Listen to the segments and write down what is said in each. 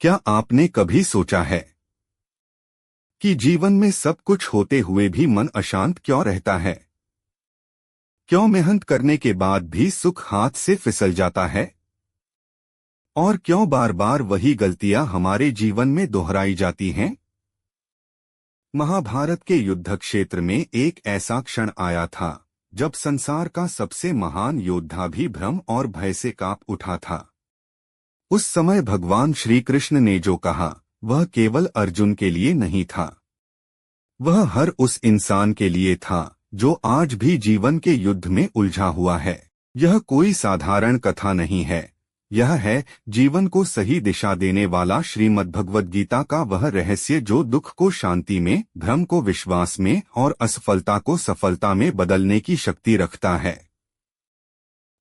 क्या आपने कभी सोचा है कि जीवन में सब कुछ होते हुए भी मन अशांत क्यों रहता है? क्यों मेहनत करने के बाद भी सुख हाथ से फिसल जाता है? और क्यों बार बार वही गलतियां हमारे जीवन में दोहराई जाती हैं? महाभारत के युद्ध क्षेत्र में एक ऐसा क्षण आया था जब संसार का सबसे महान योद्धा भी भ्रम और भय से कांप उठा था। उस समय भगवान श्री कृष्ण ने जो कहा वह केवल अर्जुन के लिए नहीं था, वह हर उस इंसान के लिए था जो आज भी जीवन के युद्ध में उलझा हुआ है। यह कोई साधारण कथा नहीं है, यह है जीवन को सही दिशा देने वाला श्रीमद् भगवद गीता का वह रहस्य जो दुख को शांति में, भ्रम को विश्वास में और असफलता को सफलता में बदलने की शक्ति रखता है।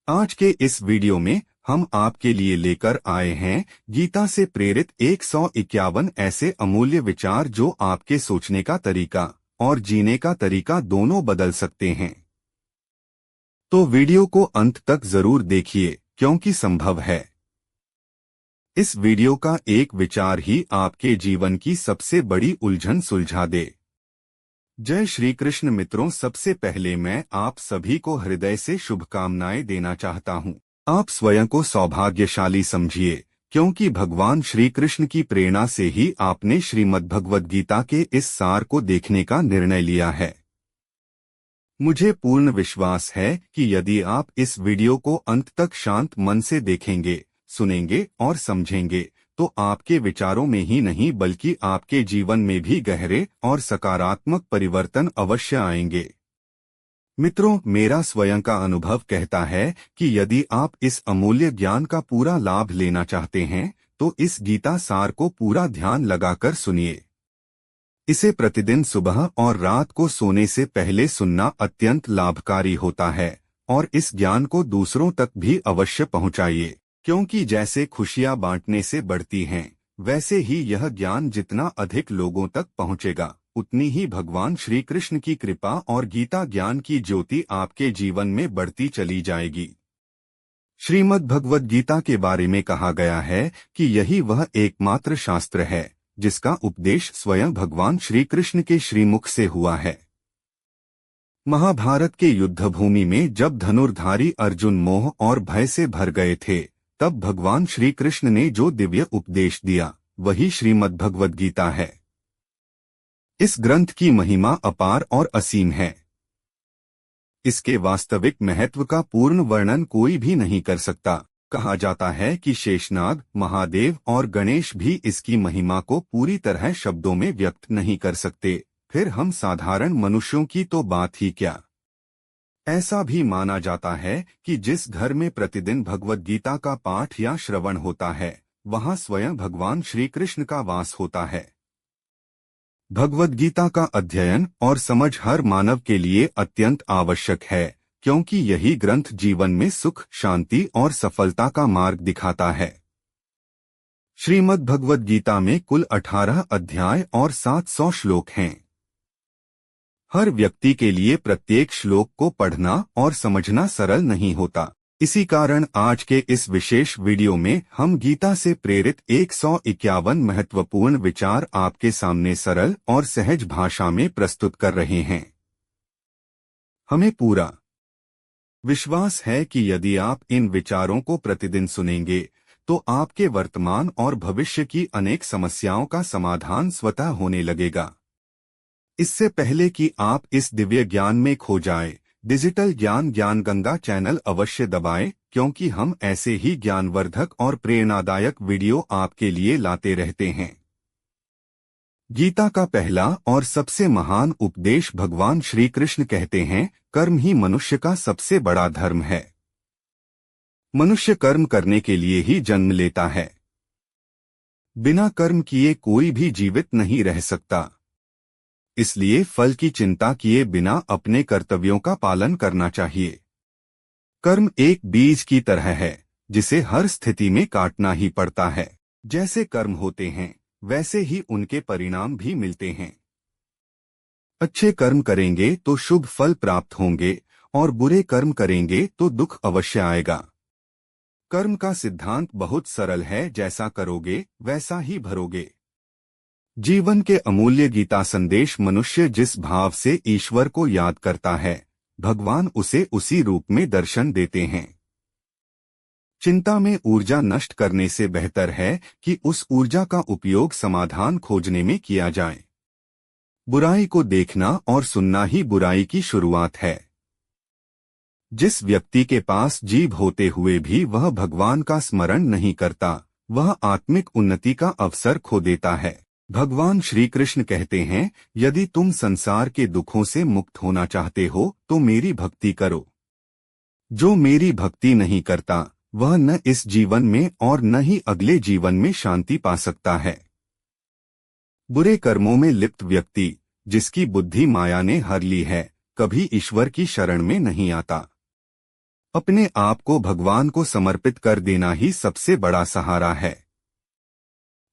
आज के इस वीडियो में हम आपके लिए लेकर आए हैं गीता से प्रेरित 151 ऐसे अमूल्य विचार जो आपके सोचने का तरीका और जीने का तरीका दोनों बदल सकते हैं। तो वीडियो को अंत तक जरूर देखिए क्योंकि संभव है इस वीडियो का एक विचार ही आपके जीवन की सबसे बड़ी उलझन सुलझा दे। जय श्री कृष्ण मित्रों, सबसे पहले मैं आप सभी को हृदय से शुभकामनाएं देना चाहता हूं। आप स्वयं को सौभाग्यशाली समझिए क्योंकि भगवान श्री कृष्ण की प्रेरणा से ही आपने श्रीमद् भगवद गीता के इस सार को देखने का निर्णय लिया है। मुझे पूर्ण विश्वास है कि यदि आप इस वीडियो को अंत तक शांत मन से देखेंगे, सुनेंगे और समझेंगे तो आपके विचारों में ही नहीं बल्कि आपके जीवन में भी गहरे और सकारात्मक परिवर्तन अवश्य आएंगे। मित्रों, मेरा स्वयं का अनुभव कहता है कि यदि आप इस अमूल्य ज्ञान का पूरा लाभ लेना चाहते हैं तो इस गीता सार को पूरा ध्यान लगाकर सुनिए। इसे प्रतिदिन सुबह और रात को सोने से पहले सुनना अत्यंत लाभकारी होता है और इस ज्ञान को दूसरों तक भी अवश्य पहुंचाइए, क्योंकि जैसे खुशियां बांटने से बढ़ती हैं वैसे ही यह ज्ञान जितना अधिक लोगों तक पहुंचेगा उतनी ही भगवान श्री कृष्ण की कृपा और गीता ज्ञान की ज्योति आपके जीवन में बढ़ती चली जाएगी। श्रीमद् भगवद गीता के बारे में कहा गया है कि यही वह एकमात्र शास्त्र है जिसका उपदेश स्वयं भगवान श्री कृष्ण के श्रीमुख से हुआ है। महाभारत के युद्धभूमि में जब धनुर्धारी अर्जुन मोह और भय से भर गए थे तब भगवान श्री कृष्ण ने जो दिव्य उपदेश दिया वही श्रीमद् भगवद गीता है। इस ग्रंथ की महिमा अपार और असीम है। इसके वास्तविक महत्व का पूर्ण वर्णन कोई भी नहीं कर सकता। कहा जाता है कि शेषनाग, महादेव और गणेश भी इसकी महिमा को पूरी तरह शब्दों में व्यक्त नहीं कर सकते, फिर हम साधारण मनुष्यों की तो बात ही क्या। ऐसा भी माना जाता है कि जिस घर में प्रतिदिन भगवद गीता का पाठ या श्रवण होता है वहां स्वयं भगवान श्री कृष्ण का वास होता है। भगवद गीता का अध्ययन और समझ हर मानव के लिए अत्यंत आवश्यक है क्योंकि यही ग्रंथ जीवन में सुख, शांति और सफलता का मार्ग दिखाता है। श्रीमद् भगवद गीता में कुल 18 अध्याय और 700 श्लोक हैं। हर व्यक्ति के लिए प्रत्येक श्लोक को पढ़ना और समझना सरल नहीं होता। इसी कारण आज के इस विशेष वीडियो में हम गीता से प्रेरित 151 महत्वपूर्ण विचार आपके सामने सरल और सहज भाषा में प्रस्तुत कर रहे हैं। हमें पूरा विश्वास है कि यदि आप इन विचारों को प्रतिदिन सुनेंगे तो आपके वर्तमान और भविष्य की अनेक समस्याओं का समाधान स्वतः होने लगेगा। इससे पहले कि आप इस दिव्य ज्ञान में खो जाएं, डिजिटल ज्ञान गंगा चैनल अवश्य दबाएं क्योंकि हम ऐसे ही ज्ञानवर्धक और प्रेरणादायक वीडियो आपके लिए लाते रहते हैं। गीता का पहला और सबसे महान उपदेश भगवान श्री कृष्ण कहते हैं, कर्म ही मनुष्य का सबसे बड़ा धर्म है। मनुष्य कर्म करने के लिए ही जन्म लेता है। बिना कर्म किए कोई भी जीवित नहीं रह सकता। इसलिए फल की चिंता किए बिना अपने कर्तव्यों का पालन करना चाहिए। कर्म एक बीज की तरह है जिसे हर स्थिति में काटना ही पड़ता है। जैसे कर्म होते हैं वैसे ही उनके परिणाम भी मिलते हैं। अच्छे कर्म करेंगे तो शुभ फल प्राप्त होंगे और बुरे कर्म करेंगे तो दुख अवश्य आएगा। कर्म का सिद्धांत बहुत सरल है, जैसा करोगे वैसा ही भरोगे। जीवन के अमूल्य गीता संदेश। मनुष्य जिस भाव से ईश्वर को याद करता है, भगवान उसे उसी रूप में दर्शन देते हैं। चिंता में ऊर्जा नष्ट करने से बेहतर है कि उस ऊर्जा का उपयोग समाधान खोजने में किया जाए। बुराई को देखना और सुनना ही बुराई की शुरुआत है। जिस व्यक्ति के पास जीभ होते हुए भी वह भगवान का स्मरण नहीं करता, वह आत्मिक उन्नति का अवसर खो देता है। भगवान श्री कृष्ण कहते हैं, यदि तुम संसार के दुखों से मुक्त होना चाहते हो तो मेरी भक्ति करो। जो मेरी भक्ति नहीं करता वह न इस जीवन में और न ही अगले जीवन में शांति पा सकता है। बुरे कर्मों में लिप्त व्यक्ति, जिसकी बुद्धि माया ने हर ली है, कभी ईश्वर की शरण में नहीं आता। अपने आप को भगवान को समर्पित कर देना ही सबसे बड़ा सहारा है।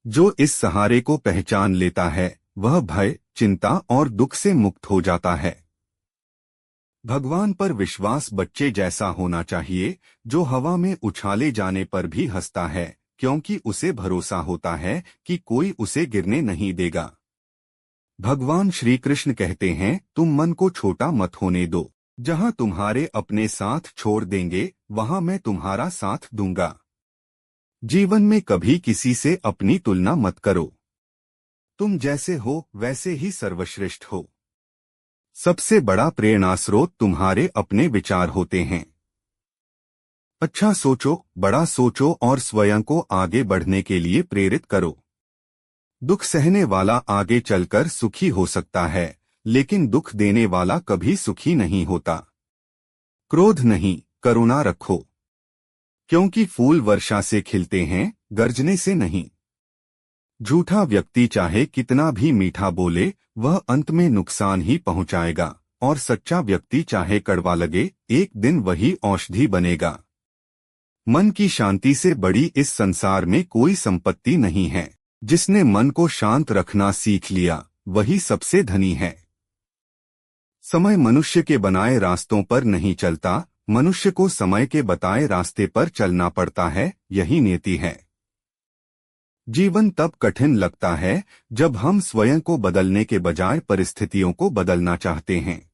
जो इस सहारे को पहचान लेता है वह भय, चिंता और दुख से मुक्त हो जाता है। भगवान पर विश्वास बच्चे जैसा होना चाहिए, जो हवा में उछाले जाने पर भी हंसता है, क्योंकि उसे भरोसा होता है कि कोई उसे गिरने नहीं देगा। भगवान श्री कृष्ण कहते हैं, तुम मन को छोटा मत होने दो। जहां तुम्हारे अपने साथ छोड़ देंगे वहां मैं तुम्हारा साथ दूंगा। जीवन में कभी किसी से अपनी तुलना मत करो। तुम जैसे हो वैसे ही सर्वश्रेष्ठ हो। सबसे बड़ा प्रेरणा स्रोत तुम्हारे अपने विचार होते हैं। अच्छा सोचो, बड़ा सोचो और स्वयं को आगे बढ़ने के लिए प्रेरित करो। दुख सहने वाला आगे चलकर सुखी हो सकता है, लेकिन दुख देने वाला कभी सुखी नहीं होता। क्रोध नहीं, करुणा रखो, क्योंकि फूल वर्षा से खिलते हैं, गरजने से नहीं। झूठा व्यक्ति चाहे कितना भी मीठा बोले, वह अंत में नुकसान ही पहुंचाएगा, और सच्चा व्यक्ति चाहे कड़वा लगे, एक दिन वही औषधि बनेगा। मन की शांति से बड़ी इस संसार में कोई संपत्ति नहीं है। जिसने मन को शांत रखना सीख लिया वही सबसे धनी है। समय मनुष्य के बनाए रास्तों पर नहीं चलता, मनुष्य को समय के बताए रास्ते पर चलना पड़ता है, यही नियति है। जीवन तब कठिन लगता है जब हम स्वयं को बदलने के बजाय परिस्थितियों को बदलना चाहते हैं।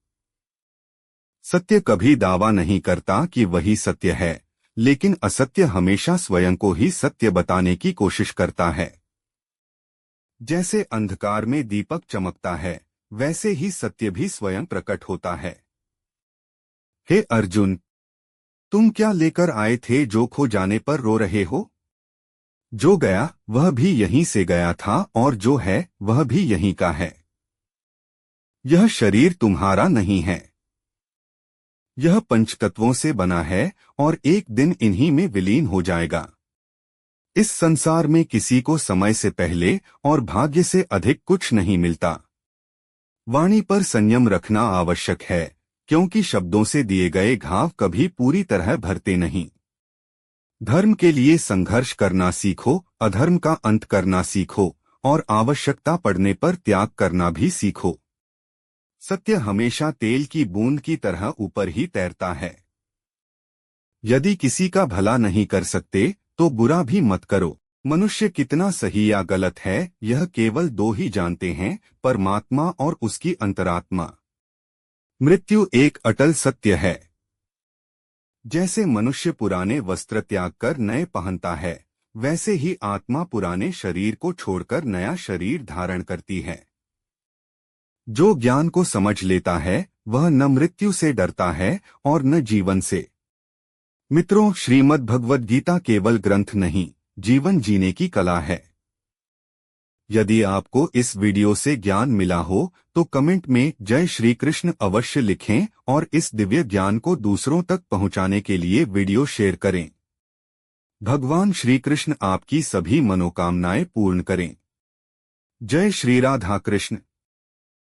सत्य कभी दावा नहीं करता कि वही सत्य है, लेकिन असत्य हमेशा स्वयं को ही सत्य बताने की कोशिश करता है। जैसे अंधकार में दीपक चमकता है, वैसे ही सत्य भी स्वयं प्रकट होता है। हे अर्जुन, तुम क्या लेकर आए थे जो खो जाने पर रो रहे हो? जो गया वह भी यहीं से गया था और जो है वह भी यहीं का है। यह शरीर तुम्हारा नहीं है। यह पंचतत्वों से बना है और एक दिन इन्हीं में विलीन हो जाएगा। इस संसार में किसी को समय से पहले और भाग्य से अधिक कुछ नहीं मिलता। वाणी पर संयम रखना आवश्यक है, क्योंकि शब्दों से दिए गए घाव कभी पूरी तरह भरते नहीं। धर्म के लिए संघर्ष करना सीखो, अधर्म का अंत करना सीखो और आवश्यकता पड़ने पर त्याग करना भी सीखो। सत्य हमेशा तेल की बूंद की तरह ऊपर ही तैरता है। यदि किसी का भला नहीं कर सकते तो बुरा भी मत करो। मनुष्य कितना सही या गलत है यह केवल दो ही जानते हैं, परमात्मा और उसकी अंतरात्मा। मृत्यु एक अटल सत्य है। जैसे मनुष्य पुराने वस्त्र त्याग कर नए पहनता है, वैसे ही आत्मा पुराने शरीर को छोड़कर नया शरीर धारण करती है। जो ज्ञान को समझ लेता है वह न मृत्यु से डरता है और न जीवन से। मित्रों, श्रीमद् भगवद गीता केवल ग्रंथ नहीं, जीवन जीने की कला है। यदि आपको इस वीडियो से ज्ञान मिला हो तो कमेंट में जय श्री कृष्ण अवश्य लिखें और इस दिव्य ज्ञान को दूसरों तक पहुंचाने के लिए वीडियो शेयर करें। भगवान श्री कृष्ण आपकी सभी मनोकामनाएं पूर्ण करें। जय श्री राधा कृष्ण।